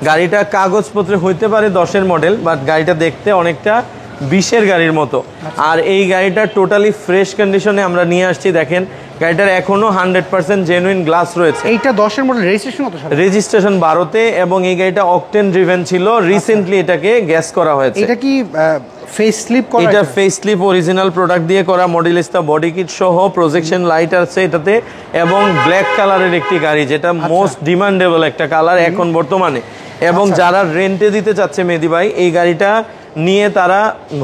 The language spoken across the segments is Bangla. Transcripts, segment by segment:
গাড়িটা কাগজপত্রে হইতে পারে 10-এর মডেল, বাট গাড়িটা দেখতে অনেকটা 20-এর গাড়ির মতো। আর এই গাড়িটা টোটালি ফ্রেশ কন্ডিশনে আমরা নিয়ে আসছি। দেখেন গাড়িটার এখনো 100% জেনুইন গ্লাস রয়েছে। এইটা 10-এর মডেল, রেজিস্ট্রেশন কত সালে? রেজিস্ট্রেশন 12-তে, এবং এই গাড়িটা অকটেন ড্রিভেন ছিল। রিসেন্টলি এটাকে গ্যাস করা হয়েছে। এটা কি ফেস স্লিপ করা? এটা ফেস স্লিপ অরিজিনাল প্রোডাক্ট দিয়ে করা, মডেলিস্তা বডি কিট সহ, প্রজেকশন লাইট আছে এটাতে, এবং ব্ল্যাক কালারের একটি গাড়ি, যেটা মোস্ট ডিমান্ডেবল একটা কালার এখন বর্তমানে। এবং যারা রেন্টে দিতে চাচ্ছে মেহেদী ভাই, এই গাড়িটা নিয়ে তারা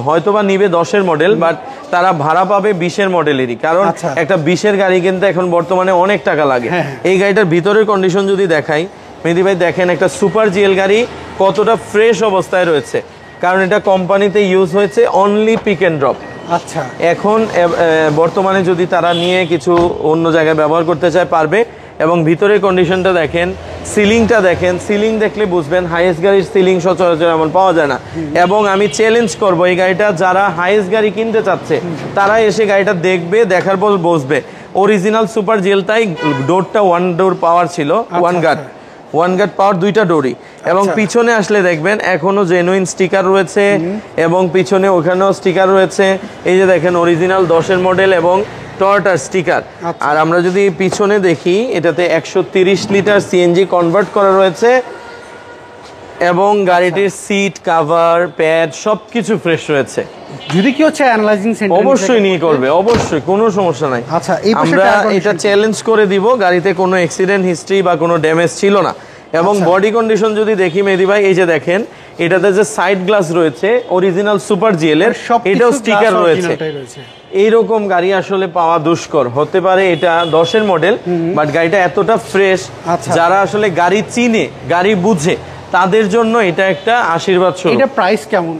হয়তোবা নিবে 10-এর মডেল, বাট তারা ভাড়া পাবে 20-এর মডেলেরই, কারণ একটা 20-এর গাড়ি কিনতে এখন বর্তমানে অনেক টাকা লাগে। এই গাড়িটার ভিতরের কন্ডিশন যদি দেখাই মেহেদী ভাই, দেখেন একটা সুপার জিএল গাড়ি কতটা ফ্রেশ অবস্থায় রয়েছে, কারণ এটা কোম্পানিতে ইউজ হয়েছে অনলি পিক অ্যান্ড ড্রপ। আচ্ছা, এখন বর্তমানে যদি তারা নিয়ে কিছু অন্য জায়গায় ব্যবহার করতে চায় পারবে। এবং ভিতরের কন্ডিশনটা দেখেন, সিলিংটা দেখেন, সিলিং দেখলে বুঝবেন হাইয়েস্ট গাড়ির সিলিং সচরাচর এমন পাওয়া যায় না। এবং আমি চ্যালেঞ্জ করব, এই গাড়িটা যারা হাইয়েস্ট গাড়ি কিনতে চাচ্ছে তারা এসে গাড়িটা দেখবে, দেখার পর বসবে। অরিজিনাল সুপার জেলটাই ডোরটা 1 ডোর পাওয়ার ছিল, 1 গার্ড পাওয়ার 2টা ডোরই। এবং পিছনে আসলে দেখবেন এখনো জেনুইন স্টিকার রয়েছে, এবং পিছনে ওখানেও স্টিকার রয়েছে। এই যে দেখেন অরিজিনাল 10-এর মডেল এবং টয়োটার স্টিকার। আর আমরা যদি পিছনে দেখি, এটাতে 130 লিটার সিএনজি কনভার্ট করা রয়েছে, এবং গাড়িটির সিট কাভার প্যাড সবকিছু ফ্রেশ রয়েছে। যদি কি হচ্ছে অ্যানালাইজিং সেন্টার অবশ্যই নিয়ে করবে, অবশ্যই, কোনো সমস্যা নাই। আচ্ছা, আমরা এটা চ্যালেঞ্জ করে দিব, গাড়িতে কোনো অ্যাক্সিডেন্ট হিস্ট্রি বা কোনো ড্যামেজ ছিল না। এবং বডি কন্ডিশন যদি দেখি মেহেদী ভাই, এই যে দেখেন এটাতে যে সাইড গ্লাস রয়েছে অরিজিনাল সুপার জিএল এর, এটাও স্টিকার রয়েছে। এইরকম গাড়ি আসলে পাওয়া দুষ্কর। হতে পারে এটা 10-এর মডেল, বাট গাড়িটা এতটা ফ্রেশ, যারা আসলে গাড়ি চিনে, গাড়ি বুঝে, তাদের জন্য এটা একটা আশীর্বাদ স্বরূপ। এটা প্রাইস কেমন?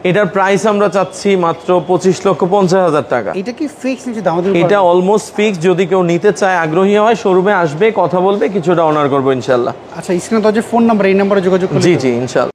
এটার প্রাইস আমরা চাচ্ছি মাত্র 25,50,000 টাকা। এটা কি ফিক্স নাকি দাম? এটা অলমোস্ট ফিক্স। যদি কেউ নিতে চায়, আগ্রহী হয়, শোরুমে আসবে, কথা বলবে, কিছুটা অনার করবো ইনশাল্লাহ। আচ্ছা, স্ক্রিনে তো যে ফোন নাম্বার, এই নাম্বারে যোগাযোগ করলে? জি জি, ইনশাল্লাহ।